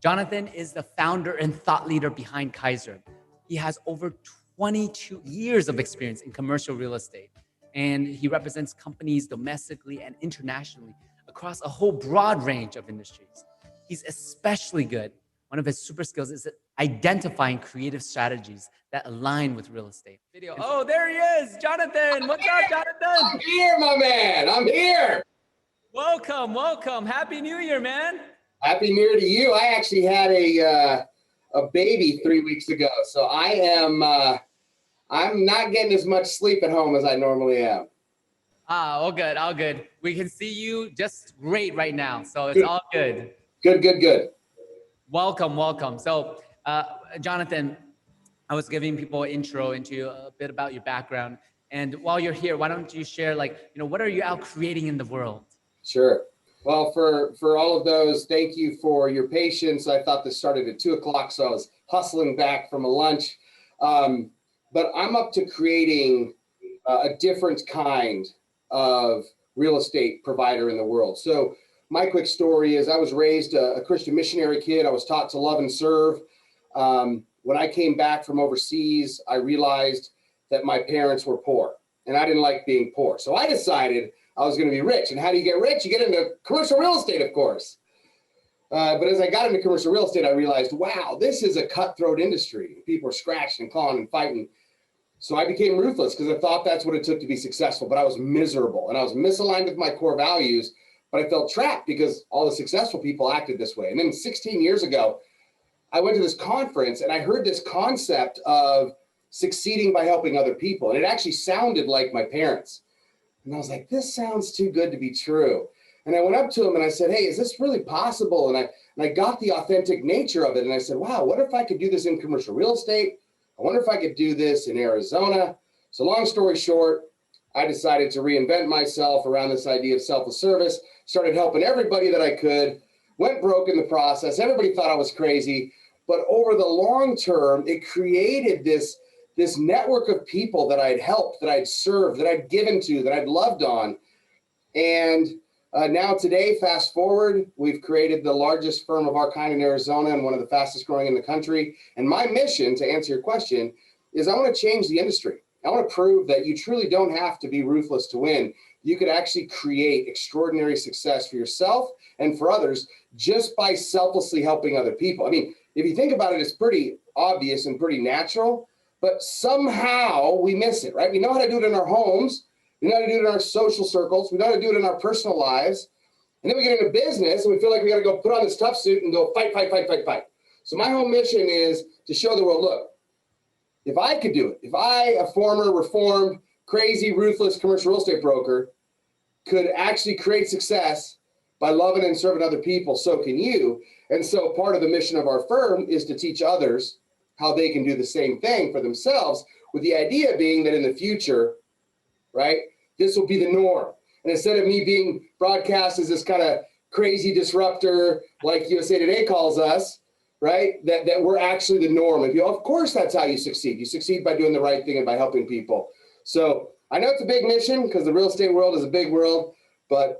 Jonathan is the founder and thought leader behind Kaiser. He has over 22 years of experience in commercial real estate, and he represents companies domestically and internationally across a whole broad range of industries. He's especially good. One of his super skills is identifying creative strategies that align with real estate. Video. Oh, there he is, Jonathan. What's up, Jonathan? I'm here, my man. I'm here. Welcome, welcome. Happy New Year, man. Happy New Year to you. I actually had a baby 3 weeks ago, so I'm not getting as much sleep at home as I normally am. All good, all good. We can see you just great right now, so it's all good. Good. Welcome, welcome. So, Jonathan, I was giving people an intro into a bit about your background, and while you're here, why don't you share, what are you out creating in the world? Sure. Well, for all of those, thank you for your patience. I thought this started at 2 o'clock, so I was hustling back from a lunch. But I'm up to creating a different kind of real estate provider in the world. So my quick story is I was raised a Christian missionary kid. I was taught to love and serve. When I came back from overseas, I realized that my parents were poor, and I didn't like being poor. So I decided I was going to be rich. And how do you get rich? You get into commercial real estate, of course. But as I got into commercial real estate, I realized, wow, this is a cutthroat industry. People are scratching and clawing and fighting. So I became ruthless because I thought that's what it took to be successful. But I was miserable and I was misaligned with my core values. But I felt trapped because all the successful people acted this way. And then 16 years ago, I went to this conference and I heard this concept of succeeding by helping other people. And it actually sounded like my parents. And I was like, this sounds too good to be true. And I went up to him and I said, hey, is this really possible? And I got the authentic nature of it. And I said, wow, what if I could do this in commercial real estate? I wonder if I could do this in Arizona. So long story short, I decided to reinvent myself around this idea of selfless service, started helping everybody that I could, went broke in the process. Everybody thought I was crazy. But over the long term, it created this network of people that I'd helped, that I'd served, that I'd given to, that I'd loved on. And now today, fast forward, we've created the largest firm of our kind in Arizona and one of the fastest growing in the country. And my mission, to answer your question, is I want to change the industry. I want to prove that you truly don't have to be ruthless to win. You could actually create extraordinary success for yourself and for others just by selflessly helping other people. I mean, if you think about it, it's pretty obvious and pretty natural. But somehow we miss it, right? We know how to do it in our homes. We know how to do it in our social circles. We know how to do it in our personal lives. And then we get into business and we feel like we got to go put on this tough suit and go fight. So my whole mission is to show the world, look, if I could do it, if I, a former reformed, crazy, ruthless commercial real estate broker, could actually create success by loving and serving other people, so can you. And so part of the mission of our firm is to teach others how they can do the same thing for themselves, with the idea being that in the future, right, this will be the norm. And instead of me being broadcast as this kind of crazy disruptor like USA Today calls us, right, that we're actually the norm. And of course, that's how you succeed. You succeed by doing the right thing and by helping people. So I know it's a big mission because the real estate world is a big world, but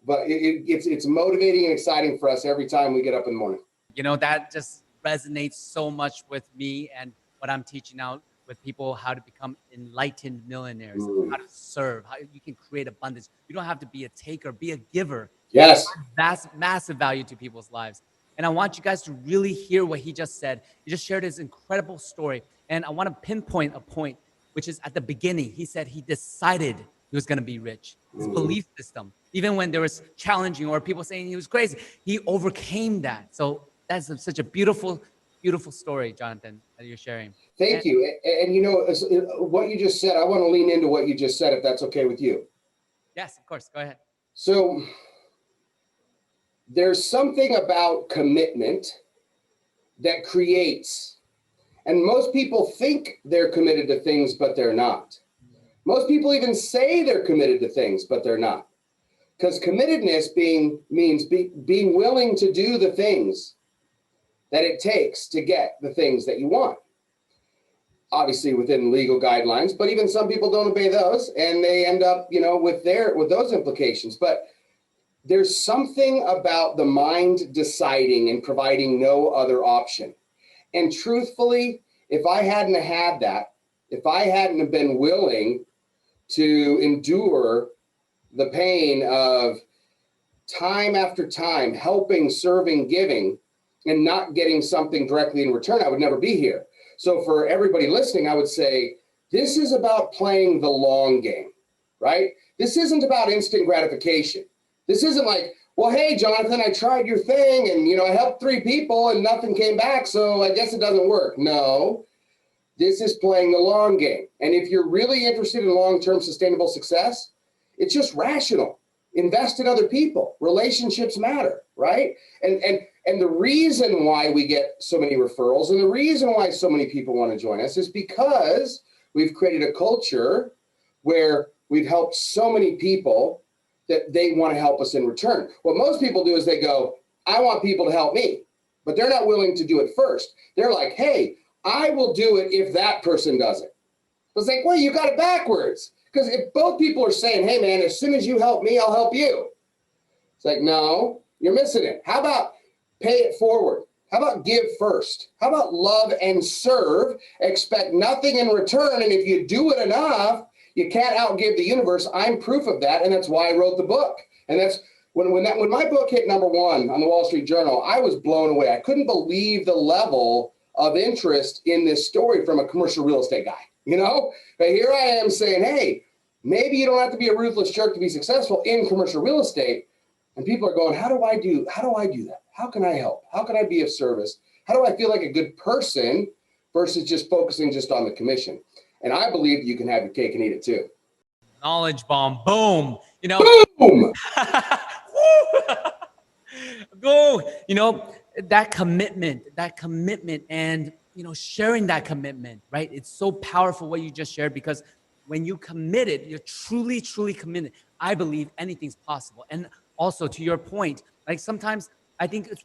it's motivating and exciting for us every time we get up in the morning. You know, that just resonates so much with me and what I'm teaching out with people, how to become enlightened millionaires, how to serve, how you can create abundance. You don't have to be a taker, be a giver. Yes. That's massive value to people's lives. And I want you guys to really hear what he just said. He just shared his incredible story. And I want to pinpoint a point, which is at the beginning. He said he decided he was going to be rich. His belief system, even when there was challenging or people saying he was crazy, he overcame that. So that's such a beautiful, beautiful story, Jonathan, that you're sharing. Thank you. And you know, what you just said, I want to lean into what you just said, if that's okay with you. Yes, of course. Go ahead. So there's something about commitment that creates, and most people think they're committed to things, but they're not. Most people even say they're committed to things, but they're not. Because committedness means being willing to do the things that it takes to get the things that you want. Obviously within legal guidelines, but even some people don't obey those and they end up, you know, with those implications. But there's something about the mind deciding and providing no other option. And truthfully, if I hadn't had that, if I hadn't have been willing to endure the pain of time after time helping, serving, giving, and not getting something directly in return, I would never be here. So for everybody listening, I would say this is about playing the long game, right? This isn't about instant gratification. This isn't like, well, hey, Jonathan, I tried your thing and, I helped 3 people and nothing came back, so I guess it doesn't work. No, this is playing the long game. And if you're really interested in long-term sustainable success, it's just rational. Invest in other people. Relationships matter, right? And the reason why we get so many referrals and the reason why so many people want to join us is because we've created a culture where we've helped so many people that they want to help us in return. What most people do is they go, I want people to help me, but they're not willing to do it first. They're like, hey, I will do it if that person does it. It's like, well, you got it backwards. Because if both people are saying, hey, man, as soon as you help me, I'll help you. It's like, no, you're missing it. How about pay it forward? How about give first? How about love and serve, expect nothing in return, and if you do it enough, you can't outgive the universe. I'm proof of that, and that's why I wrote the book. And that's when my book hit #1 on the Wall Street Journal, I was blown away. I couldn't believe the level of interest in this story from a commercial real estate guy, But here I am saying, hey, maybe you don't have to be a ruthless jerk to be successful in commercial real estate. And people are going, how do I do that? How can I help? How can I be of service? How do I feel like a good person versus just focusing just on the commission? And I believe you can have your cake and eat it too. Knowledge bomb. Boom. Boom. Go. That commitment and, sharing that commitment, right? It's so powerful what you just shared, because when you committed, you're truly, truly committed. I believe anything's possible. And also to your point, like sometimes I think it's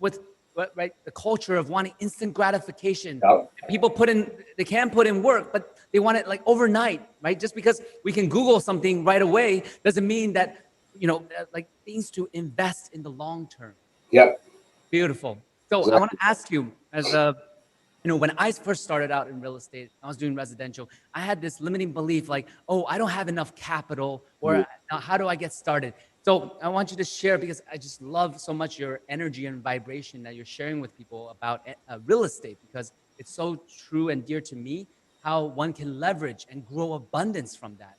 right, the culture of wanting instant gratification. Yep. People they can put in work, but they want it like overnight, right? Just because we can Google something right away doesn't mean that, like things to invest in the long term. Yep. Beautiful. So Exactly. I want to ask you, when I first started out in real estate, I was doing residential. I had this limiting belief like, oh, I don't have enough capital, or how do I get started? So I want you to share, because I just love so much your energy and vibration that you're sharing with people about real estate, because it's so true and dear to me, how one can leverage and grow abundance from that.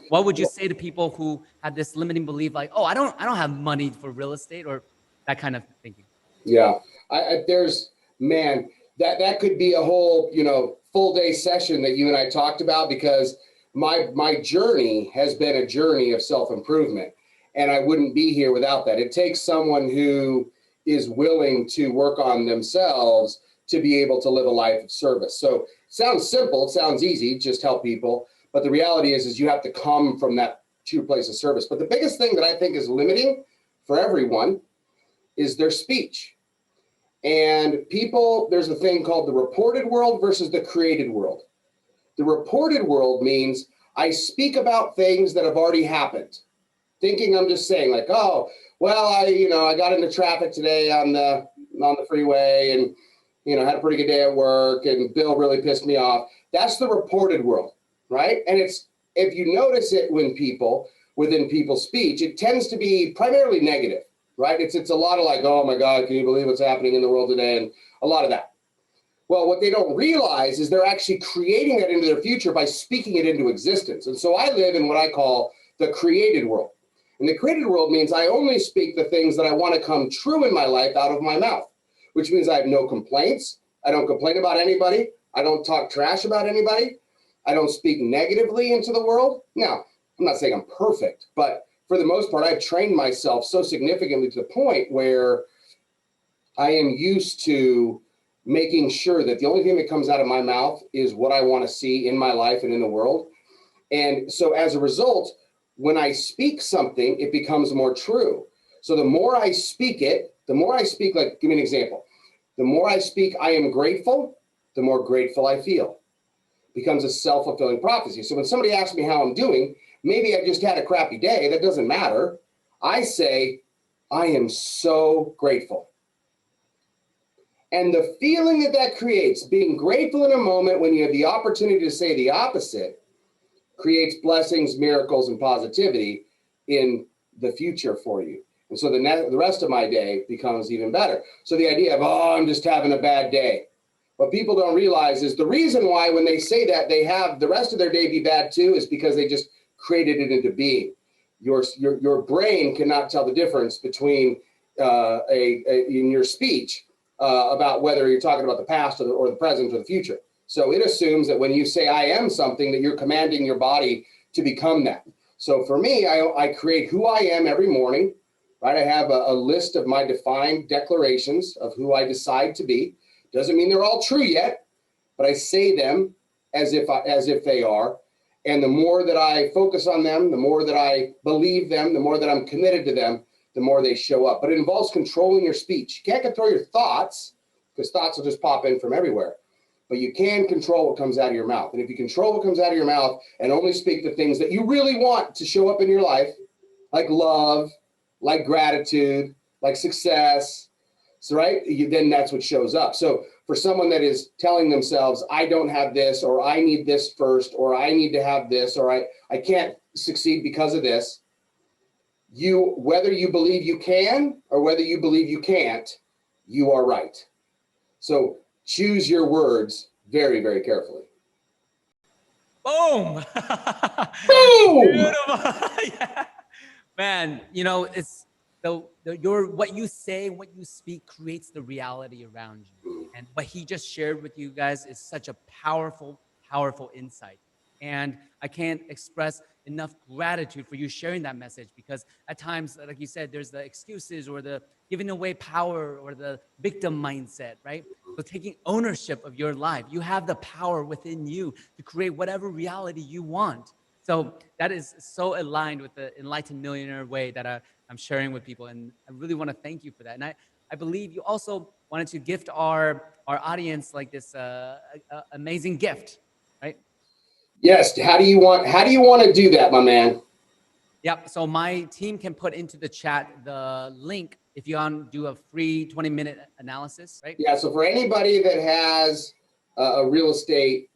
What would you say to people who have this limiting belief like, oh, I don't have money for real estate, or that kind of thinking? Yeah, that could be a whole, full day session that you and I talked about, because my journey has been a journey of self-improvement, and I wouldn't be here without that. It takes someone who is willing to work on themselves to be able to live a life of service. So it sounds simple, it sounds easy, just help people. But the reality is you have to come from that true place of service. But the biggest thing that I think is limiting for everyone is their speech. And there's a thing called the reported world versus the created world. The reported world means I speak about things that have already happened, thinking I'm just saying like, oh, well, I got into traffic today on the freeway and, had a pretty good day at work and Bill really pissed me off. That's the reported world, right? And if you notice it within people's speech, it tends to be primarily negative. Right? It's a lot of like, oh my God, can you believe what's happening in the world today? And a lot of that. Well, what they don't realize is they're actually creating that into their future by speaking it into existence. And so I live in what I call the created world. And the created world means I only speak the things that I want to come true in my life out of my mouth, which means I have no complaints. I don't complain about anybody. I don't talk trash about anybody. I don't speak negatively into the world. Now, I'm not saying I'm perfect, but for the most part, I've trained myself so significantly to the point where I am used to making sure that the only thing that comes out of my mouth is what I want to see in my life and in the world. And so as a result, when I speak something, it becomes more true. So the more I speak like, give me an example. The more I speak, I am grateful, the more grateful I feel. It becomes a self-fulfilling prophecy. So when somebody asks me how I'm doing, maybe I just had a crappy day. That doesn't matter. I say, I am so grateful. And the feeling that that creates, being grateful in a moment when you have the opportunity to say the opposite, creates blessings, miracles, and positivity in the future for you. And so the rest of my day becomes even better. So the idea of, oh, I'm just having a bad day. What people don't realize is the reason why when they say that they have the rest of their day be bad too is because they just created it into being. Your brain cannot tell the difference between in your speech about whether you're talking about the past or the present or the future. So it assumes that when you say I am something, that you're commanding your body to become that. So for me, I create who I am every morning, right? I have a list of my defined declarations of who I decide to be. Doesn't mean they're all true yet, but I say them as if they are. And the more that I focus on them, the more that I believe them, the more that I'm committed to them, the more they show up. But it involves controlling your speech. You can't control your thoughts because thoughts will just pop in from everywhere. But you can control what comes out of your mouth. And if you control what comes out of your mouth and only speak the things that you really want to show up in your life, like love, like gratitude, like success, so right, then that's what shows up. So for someone that is telling themselves, I don't have this, or I need this first, or I need to have this, or I can't succeed because of this, whether you believe you can or whether you believe you can't, you are right. So choose your words very, very carefully. Boom. Boom! Beautiful. Yeah. Man, it's what you say, what you speak creates the reality around you. And what he just shared with you guys is such a powerful, powerful insight. And I can't express enough gratitude for you sharing that message, because at times, like you said, there's the excuses or the giving away power or the victim mindset, right? So taking ownership of your life, you have the power within you to create whatever reality you want. So that is so aligned with the Enlightened Millionaire way that I'm sharing with people. And I really want to thank you for that. And I believe you also wanted to gift our audience like this amazing gift, right? Yes. How do you want to do that, my man? Yep. So my team can put into the chat the link if you want to do a free 20-minute analysis, right? Yeah. So for anybody that has a real estate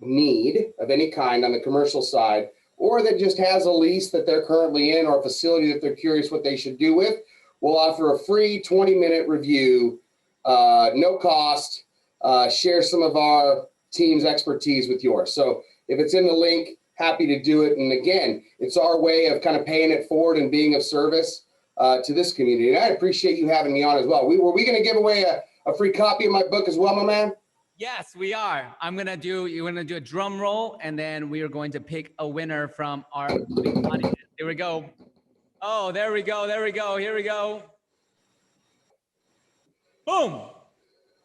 need of any kind on the commercial side, or that just has a lease that they're currently in or a facility that they're curious what they should do with, we'll offer a free 20-minute review, no cost, share some of our team's expertise with yours. So if it's in the link, happy to do it. And again, it's our way of kind of paying it forward and being of service to this community. And I appreciate you having me on as well. Were we going to give away a free copy of my book as well, my man? Yes, we are. You're going to do a drum roll, and then we are going to pick a winner from our audience. Here we go. Oh, there we go. There we go. Here we go. Boom.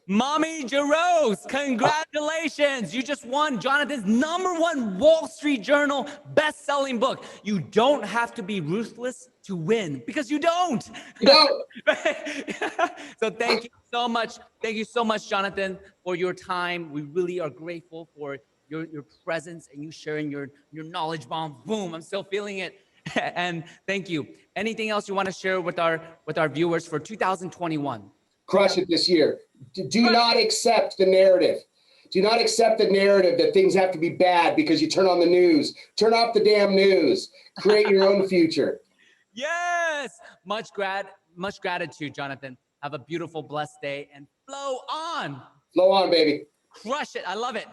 Mommy Jaros, congratulations. You just won Jonathan's #1 Wall Street Journal best-selling book. You don't have to be ruthless to win, because you don't. No. So thank you so much. Thank you so much, Jonathan, for your time. We really are grateful for your presence and you sharing your knowledge bomb. Boom, I'm still feeling it. And thank you. Anything else you want to share with our viewers for 2021? Crush it this year. Do not accept the narrative. Do not accept the narrative that things have to be bad because you turn on the news. Turn off the damn news. Create your own future. Yes. Much gratitude, Jonathan. Have a beautiful, blessed day and flow on. Flow on, baby. Crush it. I love it.